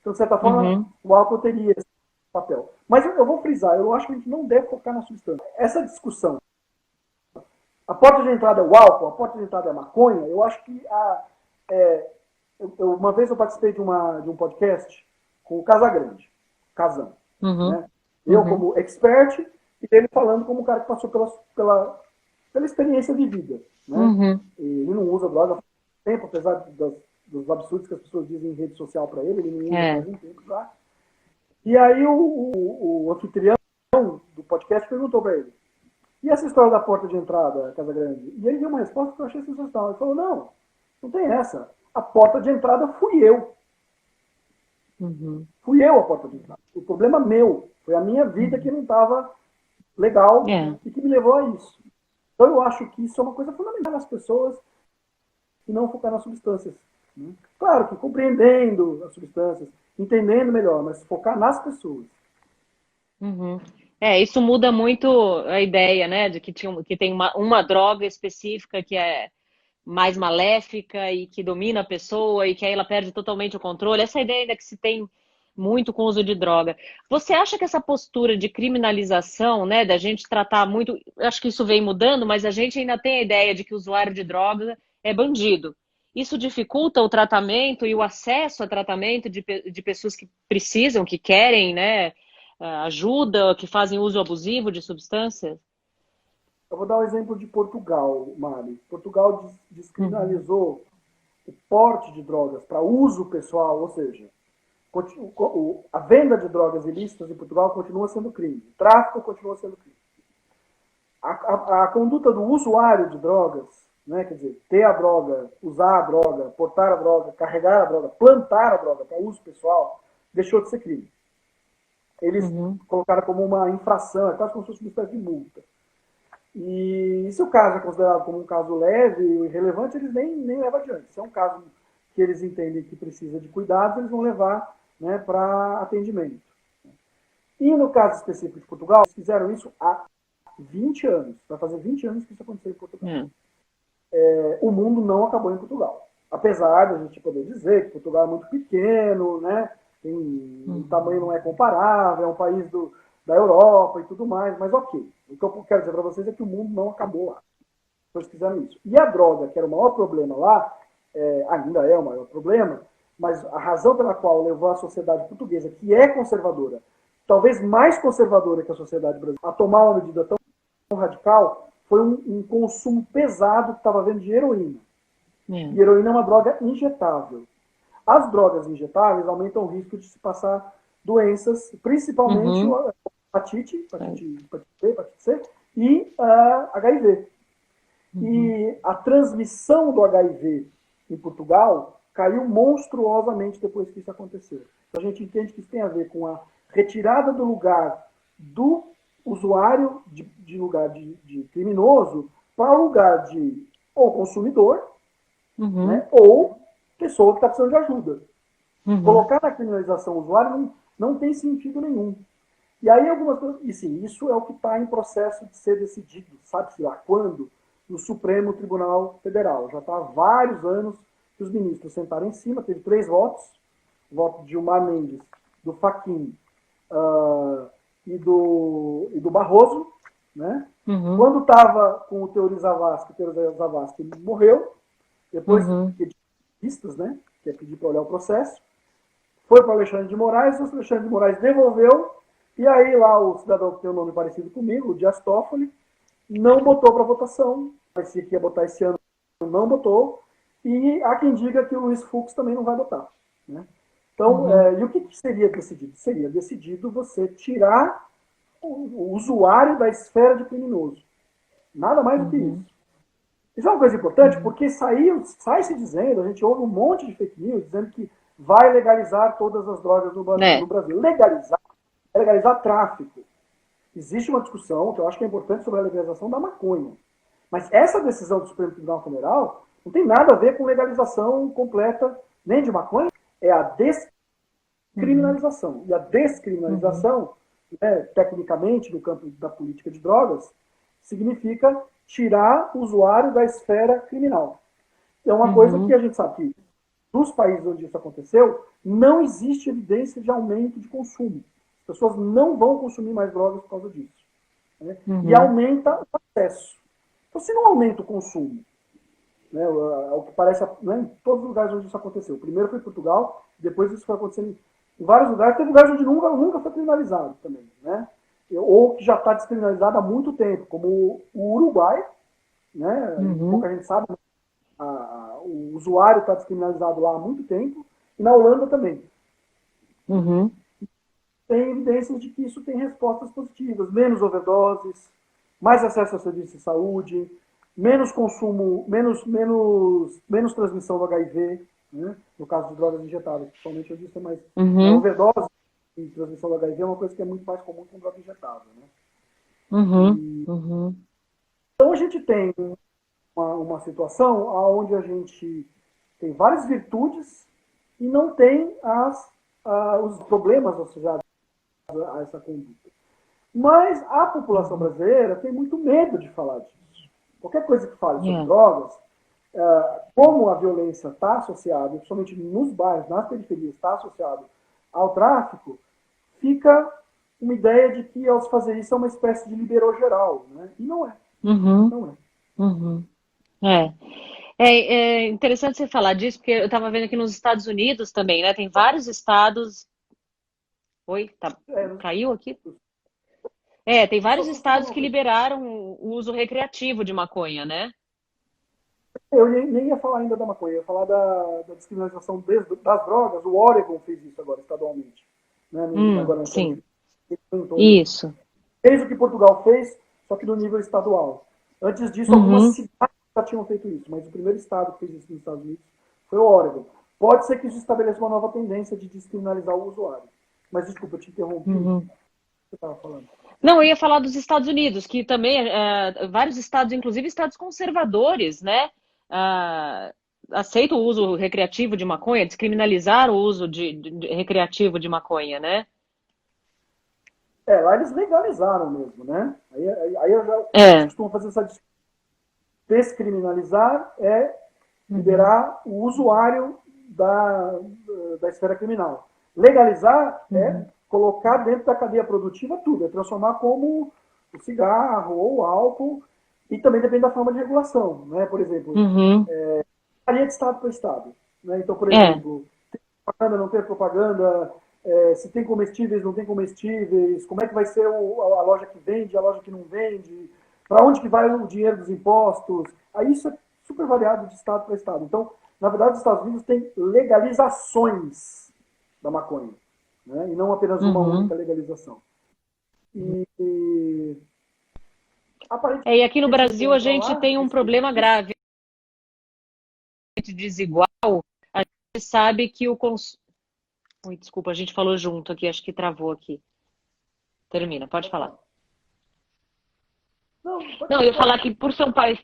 Então, de certa forma, o álcool teria esse papel. Mas eu vou frisar, eu acho que a gente não deve focar na substância. Essa discussão, a porta de entrada é o álcool, a porta de entrada é a maconha, eu acho que uma vez eu participei de um podcast com o Casagrande, Casão. Né? Eu como expert e ele falando como um cara que passou pela experiência de vida. Né? Ele não usa droga há tempo, apesar dos absurdos que as pessoas dizem em rede social para ele não usa faz um tempo já. E aí o anfitrião do podcast perguntou para ele, e essa história da porta de entrada, Casa Grande? E ele deu uma resposta que eu achei sensacional. Ele falou, não tem essa. A porta de entrada fui eu. Fui eu a porta de entrada. O problema meu. Foi a minha vida que não estava legal e que me levou a isso. Então eu acho que isso é uma coisa fundamental nas pessoas e não focar nas substâncias. Né? Claro que compreendendo as substâncias, entendendo melhor, mas focar nas pessoas. Uhum. Isso muda muito a ideia, né, de que tem uma droga específica que é mais maléfica e que domina a pessoa e que aí ela perde totalmente o controle. Essa ideia ainda que se tem muito com o uso de droga. Você acha que essa postura de criminalização, né, da gente tratar muito, acho que isso vem mudando, mas a gente ainda tem a ideia de que o usuário de droga é bandido. Isso dificulta o tratamento e o acesso a tratamento de pessoas que precisam, que querem, né, ajuda, que fazem uso abusivo de substâncias? Eu vou dar o exemplo de Portugal, Mari. Portugal Uhum. descriminalizou o porte de drogas para uso pessoal, ou seja, a venda de drogas ilícitas em Portugal continua sendo crime, o tráfico continua sendo crime. A conduta do usuário de drogas, né, quer dizer, ter a droga, usar a droga, portar a droga, carregar a droga, plantar a droga para uso pessoal, deixou de ser crime. Eles Uhum. colocaram como uma infração, é quase como se fosse uma espécie de multa. E se o caso é considerado como um caso leve e irrelevante, eles nem levam adiante. Se é um caso que eles entendem que precisa de cuidados, eles vão levar, né, para atendimento. E no caso específico de Portugal, eles fizeram isso há 20 anos. Vai fazer 20 anos que isso aconteceu em Portugal. É. O mundo não acabou em Portugal. Apesar de a gente poder dizer que Portugal é muito pequeno, né? O tamanho Uhum. não é comparável, é um país da Europa e tudo mais, mas ok. O que eu quero dizer para vocês é que o mundo não acabou lá. As pessoas fizeram isso. E a droga, que era o maior problema lá, ainda é o maior problema, mas a razão pela qual levou a sociedade portuguesa, que é conservadora, talvez mais conservadora que a sociedade brasileira, a tomar uma medida tão radical, foi um consumo pesado que estava havendo de heroína. É. E heroína é uma droga injetável. As drogas injetáveis aumentam o risco de se passar doenças, principalmente Uhum. hepatite B, hepatite C e HIV. Uhum. E a transmissão do HIV em Portugal caiu monstruosamente depois que isso aconteceu. Então a gente entende que isso tem a ver com a retirada do lugar do usuário, de lugar de criminoso, para o lugar de ou consumidor, Uhum. né, ou pessoa que está precisando de ajuda. Uhum. Colocar na criminalização o usuário não tem sentido nenhum. E aí algumas coisas. E sim, isso é o que está em processo de ser decidido, sabe-se lá quando? No Supremo Tribunal Federal. Já está há vários anos que os ministros sentaram em cima, teve 3 votos, o voto de Gilmar Mendes, do Fachin e do Barroso, né? Uhum. Quando estava com o Teori Zavascki morreu, depois Uhum. que pistas, né? Que é pedir para olhar o processo, foi para o Alexandre de Moraes, o Alexandre de Moraes devolveu, e aí lá o cidadão que tem um nome parecido comigo, o Dias Toffoli, não botou para votação, parecia que ia botar esse ano, não botou, e há quem diga que o Luiz Fux também não vai botar. Né? Então, Uhum. e o que seria decidido? Seria decidido você tirar o usuário da esfera de criminoso. Nada mais do que Uhum. isso. Isso é uma coisa importante Uhum. porque sai-se dizendo, a gente ouve um monte de fake news dizendo que vai legalizar todas as drogas no É. Brasil. Legalizar tráfico. Existe uma discussão que eu acho que é importante sobre a legalização da maconha. Mas essa decisão do Supremo Tribunal Federal não tem nada a ver com legalização completa nem de maconha, é a Uhum. descriminalização. E a Uhum. descriminalização, né, tecnicamente, no campo da política de drogas, significa tirar o usuário da esfera criminal. É uma coisa que Uhum. a gente sabe que nos países onde isso aconteceu, não existe evidência de aumento de consumo. As pessoas não vão consumir mais drogas por causa disso. Né? E Uhum. aumenta o acesso. Então, se não aumenta o consumo, né, o que parece, né, em todos os lugares onde isso aconteceu. Primeiro foi em Portugal, depois isso foi acontecendo em vários lugares. Tem lugares onde nunca foi criminalizado também. Né? Ou que já está descriminalizado há muito tempo, como o Uruguai, né, Uhum. pouca gente sabe, o usuário está descriminalizado lá há muito tempo, e na Holanda também. Uhum. Tem evidências de que isso tem respostas positivas, menos overdoses, mais acesso a serviços de saúde, menos consumo, menos transmissão do HIV, né? No caso de drogas injetáveis, principalmente eu disse, mas Uhum. overdose e transmissão do HIV é uma coisa que é muito mais comum com droga injetável. Né? Uhum. E Uhum. Então a gente tem uma situação onde a gente tem várias virtudes e não tem os problemas associados a essa conduta. Mas a população brasileira tem muito medo de falar disso. Qualquer coisa que fale sobre drogas, como a violência está associada, principalmente nos bairros, nas periferias, está associado ao tráfico, fica uma ideia de que ao se fazer isso é uma espécie de liberou geral, né? E não é. Não é. É interessante você falar disso, porque eu estava vendo aqui nos Estados Unidos também, né? Tem vários estados. Oi, caiu aqui? Tem vários estados que liberaram o uso recreativo de maconha, né? Eu nem ia falar ainda da maconha, eu ia falar da descriminalização das drogas. O Oregon fez isso agora, estadualmente. Né? Agora, sim. Isso. Fez o que Portugal fez, só que no nível estadual. Antes disso, algumas cidades já tinham feito isso, mas o primeiro estado que fez isso nos Estados Unidos foi o Oregon. Pode ser que isso estabeleça uma nova tendência de descriminalizar o usuário. Mas, desculpa, eu te interrompi. O que você estava falando? Não, eu ia falar dos Estados Unidos, que também, vários estados, inclusive estados conservadores, né, aceitam o uso recreativo de maconha, descriminalizar o uso recreativo de maconha, né? Lá eles legalizaram mesmo, né? Aí eu já costumo fazer essa discussão. Descriminalizar é liberar o usuário da esfera criminal. Legalizar é colocar dentro da cadeia produtiva tudo, é transformar como o cigarro ou o álcool, e também depende da forma de regulação, né? Por exemplo, varia de estado para estado. Né? Então, por exemplo, tem propaganda, não tem propaganda, se tem comestíveis, não tem comestíveis, como é que vai ser a loja que vende, a loja que não vende, para onde que vai o dinheiro dos impostos. Aí isso é super variado de estado para estado. Então, na verdade, os Estados Unidos têm legalizações da maconha, né? E não apenas uma única legalização. E aqui no Brasil a gente tem um problema grave desigual. A gente sabe que o consumo... Oi, desculpa, a gente falou junto aqui, acho que travou aqui. Termina, pode falar. Não, eu ia falar que por ser um país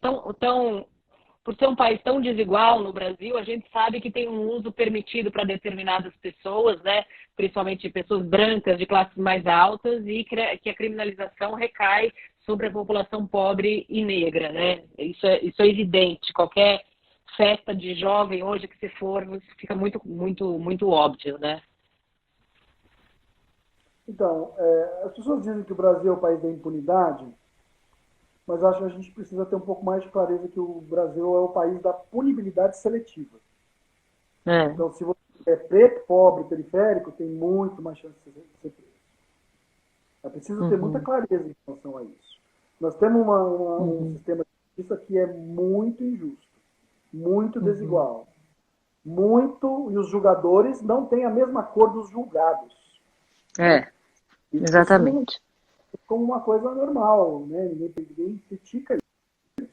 tão desigual no Brasil, a gente sabe que tem um uso permitido para determinadas pessoas, né? Principalmente pessoas brancas de classes mais altas, e que a criminalização recai sobre a população pobre e negra, né? Isso é evidente. Qualquer festa de jovem hoje que você for, fica muito, muito, muito óbvio, né? Então, as pessoas dizem que o Brasil é o país da impunidade, mas acho que a gente precisa ter um pouco mais de clareza que o Brasil é o país da punibilidade seletiva. Então, se você é preto, pobre, periférico, tem muito mais chance de ser preso. É preciso ter muita clareza em relação a isso. Nós temos um sistema de justiça que é muito injusto, muito desigual, e os julgadores não têm a mesma cor dos julgados. Exatamente. Como uma coisa normal, né? Ninguém critica isso.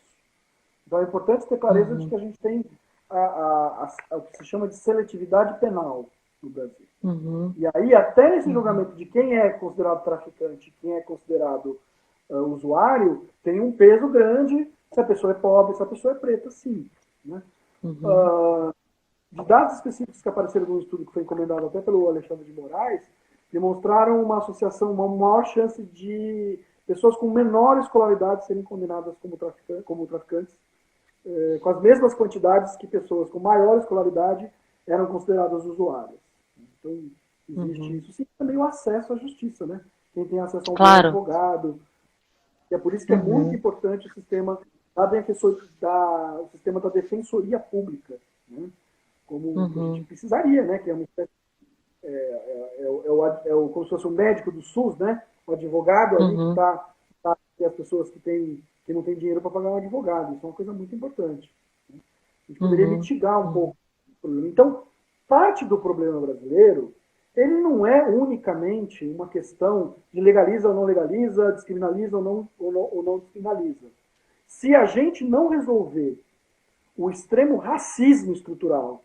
Então é importante ter clareza de que a gente tem o que se chama de seletividade penal no Brasil. E aí, até nesse julgamento de quem é considerado traficante, quem é considerado usuário, tem um peso grande se a pessoa é pobre, se a pessoa é preta, sim. Né? De dados específicos que apareceram no estudo que foi encomendado até pelo Alexandre de Moraes, demonstraram uma associação, uma maior chance de pessoas com menor escolaridade serem condenadas como traficantes, com as mesmas quantidades que pessoas com maior escolaridade eram consideradas usuárias. Então, existe isso. Sim, também o acesso à justiça, né? Quem tem acesso a um advogado. E é por isso que é muito importante o sistema o sistema da defensoria pública, né? Como a gente precisaria, né? Que é uma espécie como se fosse um médico do SUS, né? O advogado ali que está as pessoas que não têm dinheiro para pagar um advogado. Isso é uma coisa muito importante. Né? A gente poderia mitigar um pouco o problema. Então, parte do problema brasileiro, ele não é unicamente uma questão de legaliza ou não legaliza, descriminaliza ou não descriminaliza. Se a gente não resolver o extremo racismo estrutural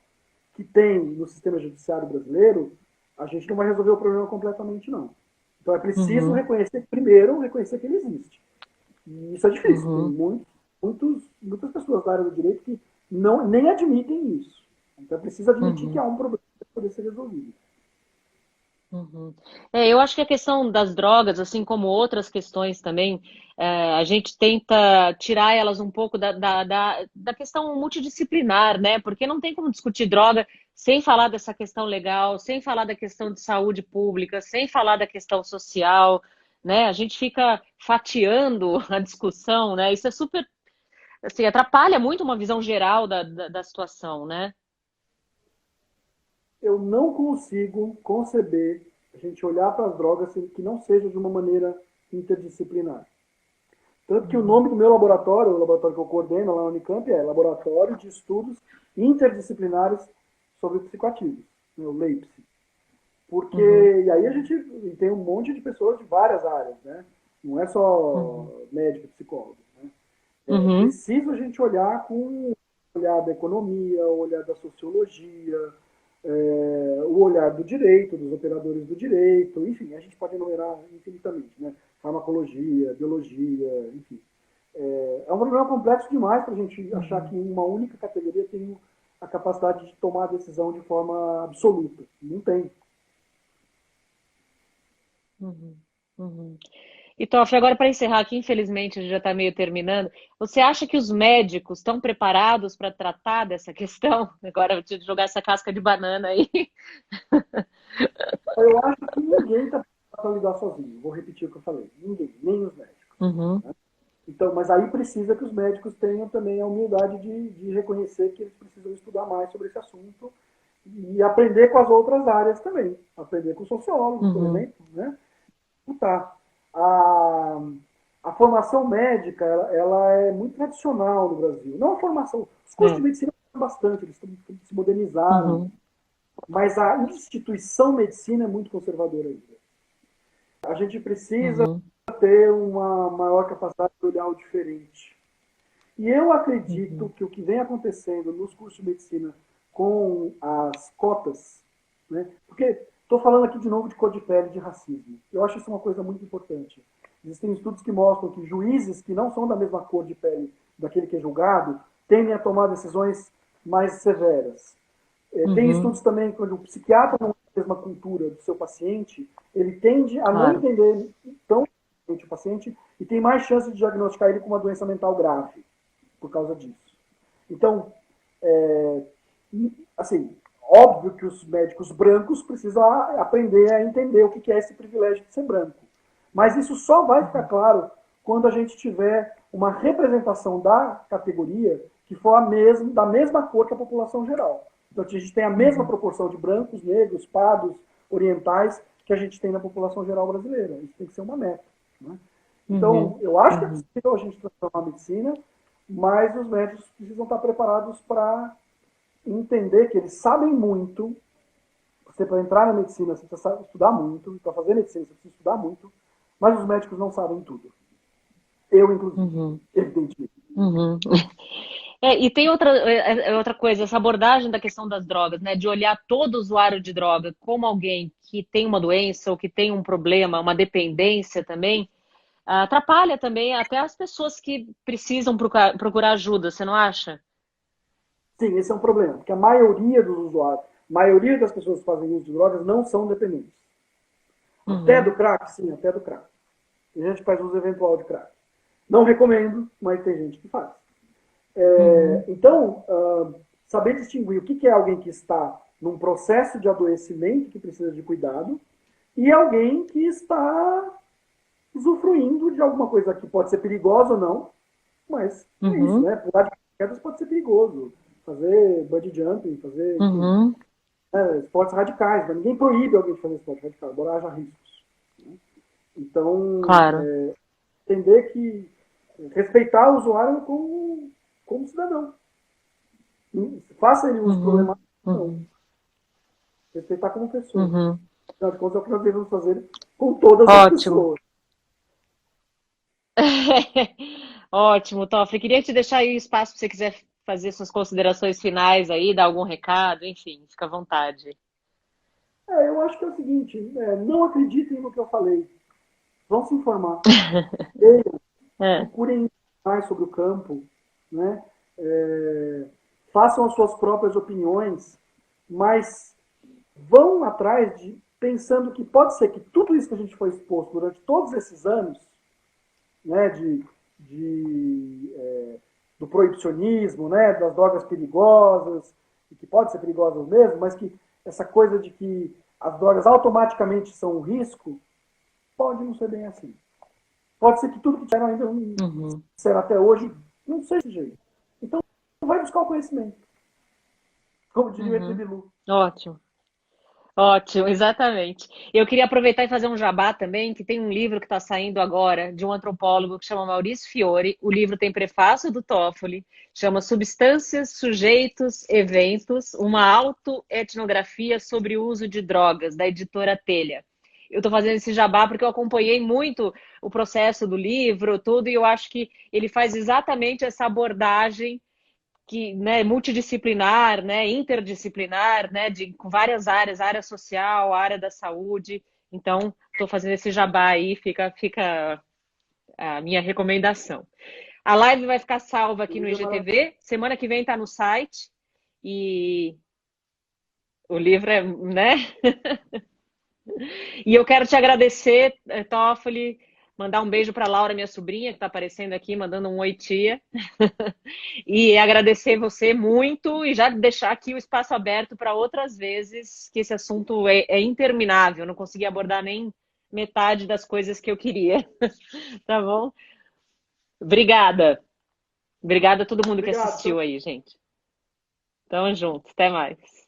que tem no sistema judiciário brasileiro, a gente não vai resolver o problema completamente, não. Então é preciso reconhecer que ele existe. E isso é difícil. Tem Uhum. muitas pessoas da área do direito que não, nem admitem isso. Então é preciso admitir que Uhum. há um problema para poder ser resolvido. Uhum. Eu acho que a questão das drogas, assim como outras questões também, a gente tenta tirar elas um pouco da questão multidisciplinar, né? Porque não tem como discutir droga sem falar dessa questão legal, sem falar da questão de saúde pública, sem falar da questão social, né? A gente fica fatiando a discussão, né? Isso é super, assim, atrapalha muito uma visão geral da situação, né? Eu não consigo conceber a gente olhar para as drogas que não seja de uma maneira interdisciplinar. Tanto que o Uhum. nome do meu laboratório, o laboratório que eu coordeno lá na Unicamp, é Laboratório de Estudos Interdisciplinares sobre Psicoativos, né, o LEIPS. Porque, Uhum. e aí a gente tem um monte de pessoas de várias áreas, né? Não é só Uhum. médico, psicólogo. Né? É Uhum. preciso a gente olhar com o olhar da economia, o olhar da sociologia, o olhar do direito, dos operadores do direito, enfim, a gente pode enumerar infinitamente, né? Farmacologia, biologia, enfim. É um problema complexo demais para a gente achar Uhum. que uma única categoria tem a capacidade de tomar a decisão de forma absoluta. Não tem. Uhum. Uhum. E Toff, agora para encerrar aqui, infelizmente a gente já está meio terminando. Você acha que os médicos estão preparados para tratar dessa questão? Agora eu vou te jogar essa casca de banana aí. Eu acho que ninguém está para lidar sozinho. Vou repetir o que eu falei. Ninguém, nem os médicos. Uhum. Né? Então, mas aí precisa que os médicos tenham também a humildade de reconhecer que eles precisam estudar mais sobre esse assunto e aprender com as outras áreas também. Aprender com sociólogos, por Uhum. exemplo, né? Tá. A, a formação médica, ela é muito tradicional no Brasil. Não a formação, os cursos de É. medicina bastante, eles se modernizaram, Uhum. mas a instituição medicina é muito conservadora ainda. A gente precisa Uhum. ter uma maior capacidade de olhar o diferente. E eu acredito Uhum. que o que vem acontecendo nos cursos de medicina com as cotas, né? Porque estou falando aqui de novo de cor de pele e de racismo. Eu acho isso uma coisa muito importante. Existem estudos que mostram que juízes que não são da mesma cor de pele daquele que é julgado tendem a tomar decisões mais severas. Tem Uhum. estudos também quando o psiquiatra não tem a mesma cultura do seu paciente, ele tende a não Claro. entender tão bem o paciente e tem mais chance de diagnosticar ele com uma doença mental grave por causa disso. Então, é, assim, óbvio que os médicos brancos precisam aprender a entender o que é esse privilégio de ser branco. Mas isso só vai ficar Uhum. claro quando a gente tiver uma representação da categoria que for da mesma cor que a população geral. Então, a gente tem a mesma Uhum. proporção de brancos, negros, pardos, orientais que a gente tem na população geral brasileira. Isso tem que ser uma meta. Né? Uhum. Então, eu acho que é Uhum. possível a gente transformar a medicina, mas os médicos precisam estar preparados para entender que eles sabem muito. Você, para entrar na medicina, você precisa estudar muito. Para fazer medicina, você precisa estudar muito. Mas os médicos não sabem tudo. Eu, inclusive, Uhum. evidentemente. Uhum. E tem outra coisa, essa abordagem da questão das drogas, né? De olhar todo usuário de droga como alguém que tem uma doença ou que tem um problema, uma dependência também, atrapalha também até as pessoas que precisam procurar ajuda, você não acha? Sim, esse é um problema, porque a maioria dos usuários, a maioria das pessoas que fazem uso de drogas não são dependentes. Até Uhum. do crack, sim, até do crack. Tem gente que faz uso eventual de crack. Não recomendo, mas tem gente que faz. Uhum. Então, saber distinguir o que é alguém que está num processo de adoecimento que precisa de cuidado e alguém que está usufruindo de alguma coisa que pode ser perigosa ou não, mas é isso, Uhum. né? Pular de quedas pode ser perigoso. Fazer bungee jumping, fazer, enfim, Uhum. esportes radicais. Né? Ninguém proíbe alguém de fazer esporte radical, embora haja riscos. Né? Então, Claro. entender que respeitar o usuário como cidadão. Faça ele uso Uhum. problemático, não. Uhum. Respeitar como pessoa. Uhum. Afinal de contas, é o que nós devemos fazer com todas as Ótimo. pessoas. Ótimo, Toffoli. Queria te deixar aí o espaço se você quiser fazer suas considerações finais aí, dar algum recado, enfim, fica à vontade. Eu acho que é o seguinte, não acreditem no que eu falei. Vão se informar. Leiam, É. procurem mais sobre o campo, né? Façam as suas próprias opiniões, mas vão atrás pensando que pode ser que tudo isso que a gente foi exposto durante todos esses anos, né, do proibicionismo, né, das drogas perigosas, e que pode ser perigosas mesmo, mas que essa coisa de que as drogas automaticamente são um risco, pode não ser bem assim. Pode ser que tudo que tiveram ainda será até hoje, não seja desse jeito. Então, vai buscar o conhecimento. Como diria o Etribilu. Ótimo. Ótimo, exatamente. Eu queria aproveitar e fazer um jabá também, que tem um livro que está saindo agora, de um antropólogo que chama Maurício Fiore. O livro tem prefácio do Toffoli, chama Substâncias, Sujeitos, Eventos, uma autoetnografia sobre o uso de drogas, da editora Telha. Eu estou fazendo esse jabá porque eu acompanhei muito o processo do livro, tudo, e eu acho que ele faz exatamente essa abordagem que, né, multidisciplinar, né, interdisciplinar, né, com várias áreas, área social, área da saúde. Então, estou fazendo esse jabá aí, fica a minha recomendação. A live vai ficar salva aqui no IGTV. Semana que vem está no site. E o livro é, né? E eu quero te agradecer, Toffoli, mandar um beijo para Laura, minha sobrinha, que está aparecendo aqui, mandando um oi, tia. E agradecer você muito e já deixar aqui o espaço aberto para outras vezes, que esse assunto é interminável, não consegui abordar nem metade das coisas que eu queria. Tá bom? Obrigada. Obrigada a todo mundo que Obrigado. assistiu aí, gente. Tamo junto. Até mais.